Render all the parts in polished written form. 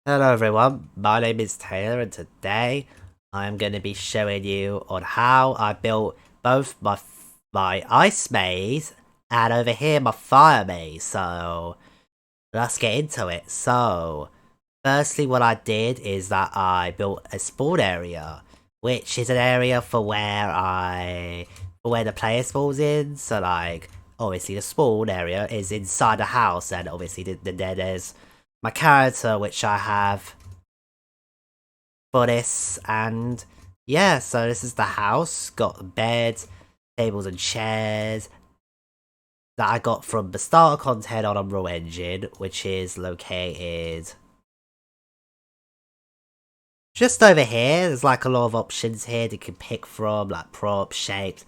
Hello everyone, my name is Taylor and today I'm going to be showing you on how I built both my ice maze and over here my fire maze, so let's get into it. So, firstly what I did is that I built a spawn area, which is an area for where the player spawns in, so like, obviously the spawn area is inside the house and obviously then there's my character which I have for this, and yeah, so this is the house, got beds, tables and chairs that I got from the starter content on Unreal Engine, which is located just over here. There's like a lot of options here that you can pick from, like props, shapes,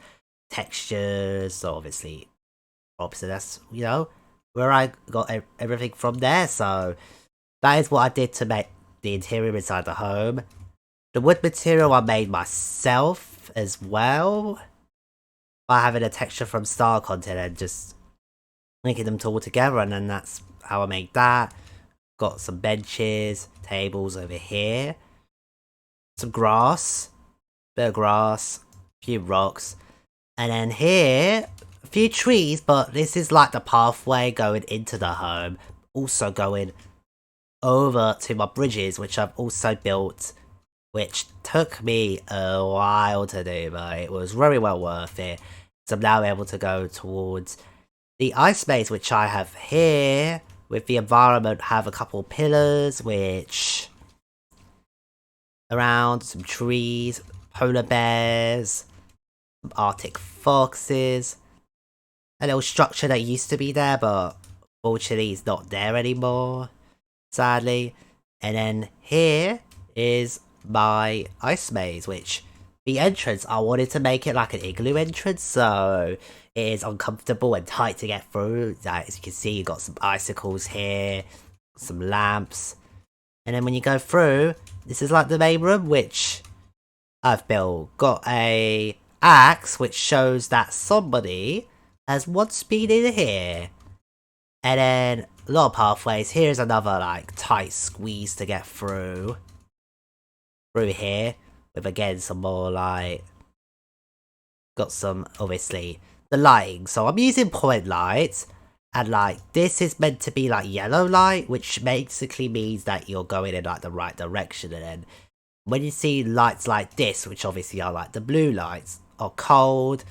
textures, so obviously props, and that's, where I got everything from there, so that is what I did to make the interior inside the home. The wood material I made myself as well, by having a texture from Star Content and just linking them all together, and then that's how I made that. Got some benches, tables over here, some grass, bit of grass, a few rocks, and then here, a few trees, but this is like the pathway going into the home, also going over to my bridges, which I've also built, which took me a while to do, but it was very well worth it. So I'm now able to go towards the ice maze, which I have here, with the environment, have a couple pillars, which around some trees, polar bears, some arctic foxes, a little structure that used to be there, but fortunately is not there anymore, sadly. And then here is my ice maze, which the entrance, I wanted to make it like an igloo entrance, so it is uncomfortable and tight to get through. As you can see, you got some icicles here, some lamps, and then when you go through, this is like the main room, which I've built. Got a axe, which shows that somebody has once been in here. And then a lot of pathways. Here's another like tight squeeze to get through here, with again some more light. Got some, obviously, the lighting. So I'm using point lights, and like this is meant to be like yellow light, which basically means that you're going in like the right direction. And then when you see lights like this, which obviously are like the blue lights, are cold,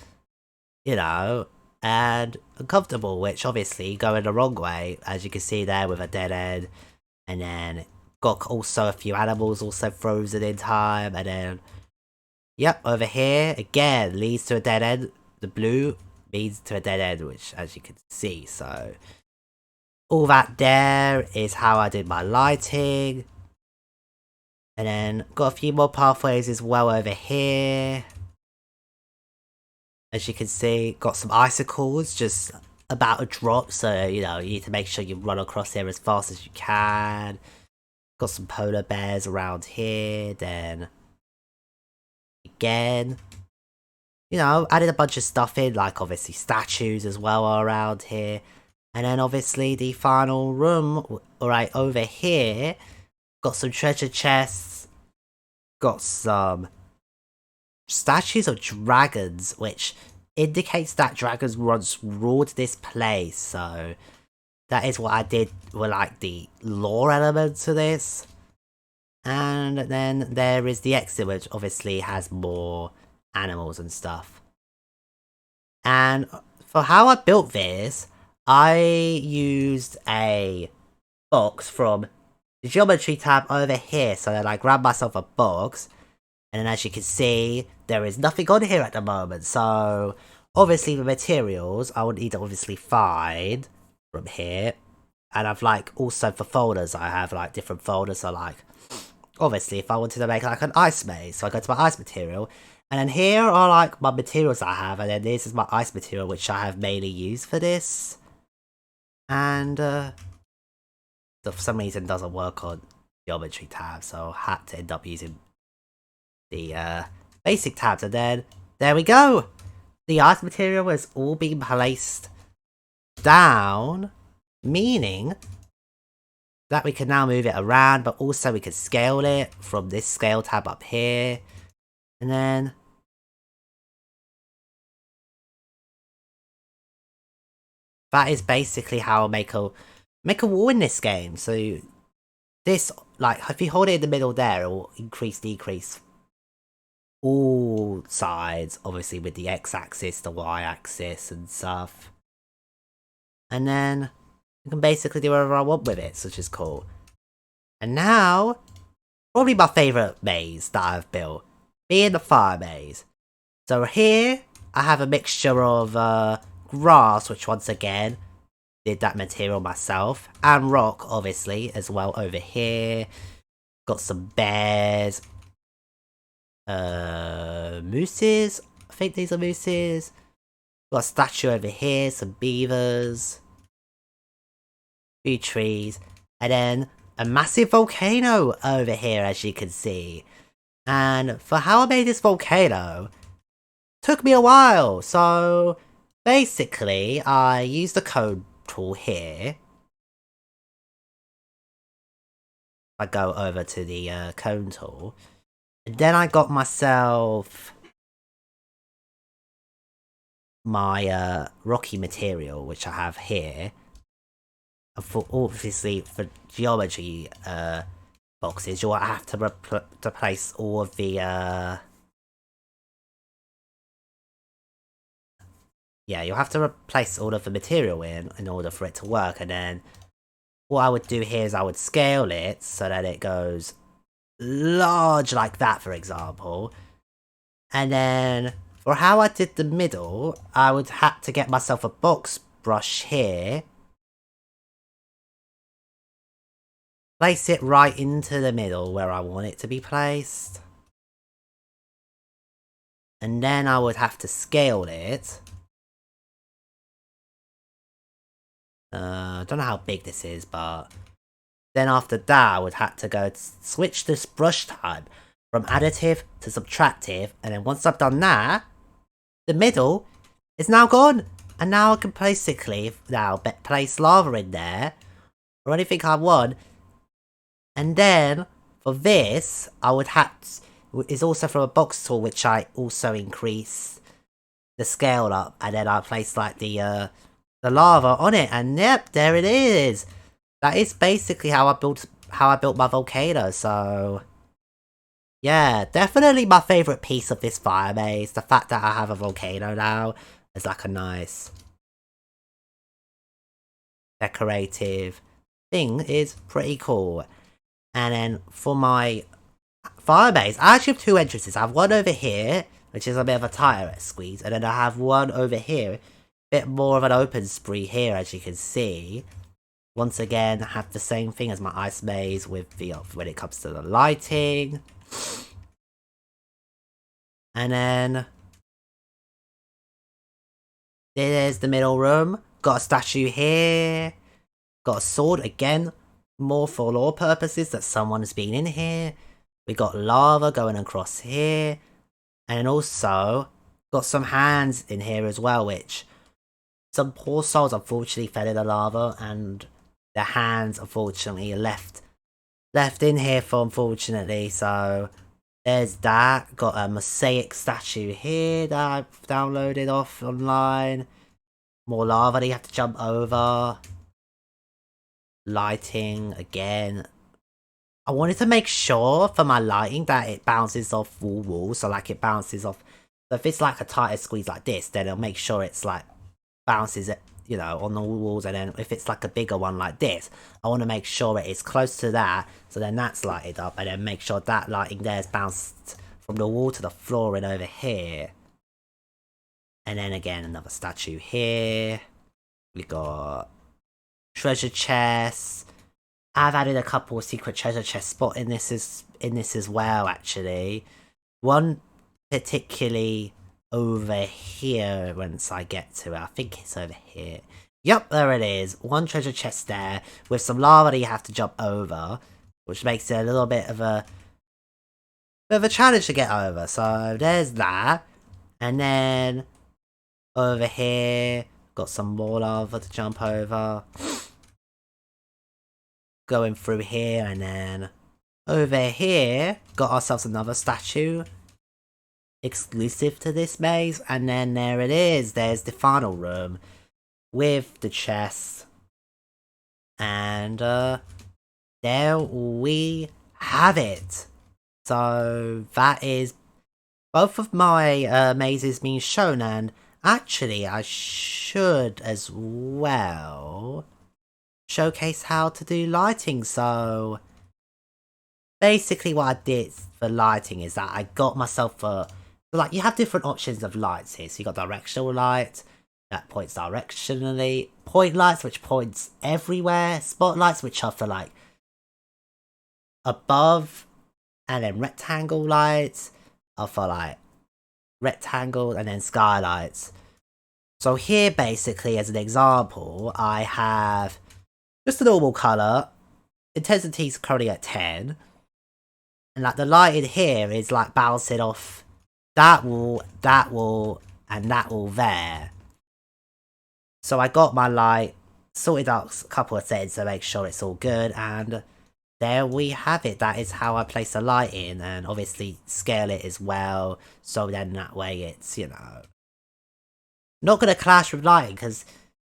and uncomfortable, which obviously going the wrong way, as you can see there with a dead end. And then got also a few animals also frozen in time, and then yep, over here again leads to a dead end. The blue leads to a dead end, which as you can see, so all that there is how I did my lighting. And then got a few more pathways as well over here. As you can see, got some icicles just about to drop, so you need to make sure you run across here as fast as you can. Got some polar bears around here, then again, added a bunch of stuff in, like obviously statues as well are around here. And then obviously the final room, right over here, got some treasure chests, got some statues of dragons, which indicates that dragons once ruled this place, so that is what I did with like the lore element to this. And then there is the exit, which obviously has more animals and stuff. And for how I built this, I used a box from the geometry tab over here, so then I grabbed myself a box, and then as you can see, there is nothing on here at the moment, so obviously the materials I would need to obviously find from here. And I've like, also for folders, I have like different folders, so like, obviously if I wanted to make like an ice maze, so I go to my ice material, and then here are like my materials I have, and then this is my ice material, which I have mainly used for this. And for some reason doesn't work on geometry tab, so I had to end up using the basic tabs, and then there we go! The ice material has all been placed down, meaning that we can now move it around, but also we can scale it from this scale tab up here. And then that is basically how I make a wall in this game. So this, like, if you hold it in the middle there, it will increase, decrease all sides, obviously with the x-axis, the y-axis and stuff. And then I can basically do whatever I want with it, which is cool. And now, probably my favourite maze that I've built, being the fire maze. So here, I have a mixture of grass, which once again, did that material myself, and rock, obviously, as well over here. Got some bears, mooses, I think these are mooses. Got a statue over here, some beavers, few trees, and then a massive volcano over here, as you can see. And for how I made this volcano, took me a while. So basically, I used the cone tool here. I go over to the cone tool, and then I got myself my rocky material, which I have here. And for obviously for geometry boxes, you'll have to replace all of the yeah, you'll have to replace all of the material in order for it to work. And then what I would do here is I would scale it so that it goes large like that, for example. And then for how I did the middle, I would have to get myself a box brush here. Place it right into the middle where I want it to be placed. And then I would have to scale it. I don't know how big this is, but then after that I would have to go switch this brush type from additive to subtractive, and then once I've done that, the middle is now gone. And now I can basically now place lava in there, or anything I want. And then, for this, I would have is also from a box tool, which I also increase the scale up, and then I place like the lava on it, and yep, there it is. That is basically how I built my volcano. So yeah, definitely my favourite piece of this fire maze. The fact that I have a volcano now is like a nice decorative thing is pretty cool. And then for my fire maze, I actually have two entrances. I have one over here, which is a bit of a tighter squeeze, and then I have one over here, a bit more of an open spree here, as you can see. Once again, I have the same thing as my ice maze with the when it comes to the lighting. And then there's the middle room. Got a statue here. Got a sword again, more for lore purposes that someone has been in here. We got lava going across here. And also got some hands in here as well, which some poor souls unfortunately fell in the lava, and their hands unfortunately left in here for unfortunately. So there's that. Got a mosaic statue here that I've downloaded off online. More lava that you have to jump over. Lighting again. I wanted to make sure for my lighting that it bounces off walls, so like it bounces off. So if it's like a tighter squeeze like this, then it'll make sure it's like bounces it, you know, on the walls. And then if it's like a bigger one like this, I want to make sure it is close to that, so then that's lighted up, and then make sure that lighting there is bounced from the wall to the floor and over here. And then again, another statue here. We got treasure chests. I've added a couple of secret treasure chest spot in this as well, actually. One particularly over here once I get to it. I think it's over here. Yep, there it is. One treasure chest there with some lava that you have to jump over, which makes it a little bit of a challenge to get over. So there's that. And then over here, got some more lava to jump over. going through here, and then over here, got ourselves another statue exclusive to this maze, and then there it is. There's the final room with the chest, and there we have it. So that is both of my mazes being shown, and actually I should as well showcase how to do lighting. So basically what I did for lighting is that I got myself like, you have different options of lights here. So you got directional light that points directionally, point lights which points everywhere, spotlights which are for like above, and then rectangle lights are for like rectangle, and then skylights. So here basically as an example, I have just a normal colour, intensity is currently at 10, and like the light in here is like bouncing off that wall, and that wall there. So I got my light sorted out a couple of settings to make sure it's all good, and there we have it. That is how I place the light in, and obviously scale it as well, so then that way it's, you know, not gonna clash with lighting, because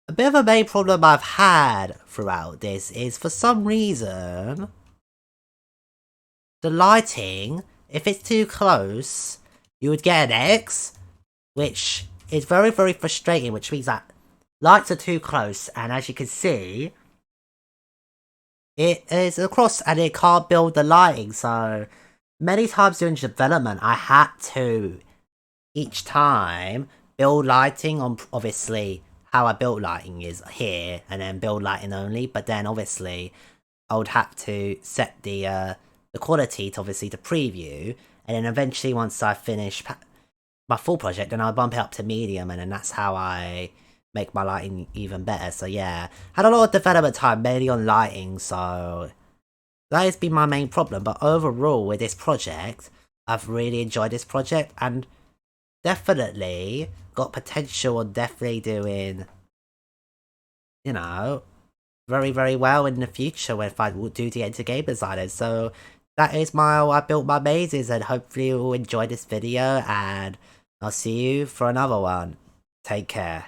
a bit of a main problem I've had throughout this is, for some reason, the lighting, if it's too close, you would get an X, which is very, very frustrating, which means that lights are too close, and as you can see, it is across and it can't build the lighting. So many times during development, I had to, each time, build lighting on, obviously, how I built lighting is here, and then build lighting only, but then obviously, I would have to set the quality to obviously the preview, and then eventually once I finish my full project, then I'll bump it up to medium, and then that's how I make my lighting even better. So yeah, had a lot of development time mainly on lighting, so that has been my main problem. But overall with this project, I've really enjoyed this project, and definitely got potential on definitely doing, you know, very, very well in the future if I do get into game designing. So that is how I built my mazes, and hopefully you will enjoy this video, and I'll see you for another one. Take care.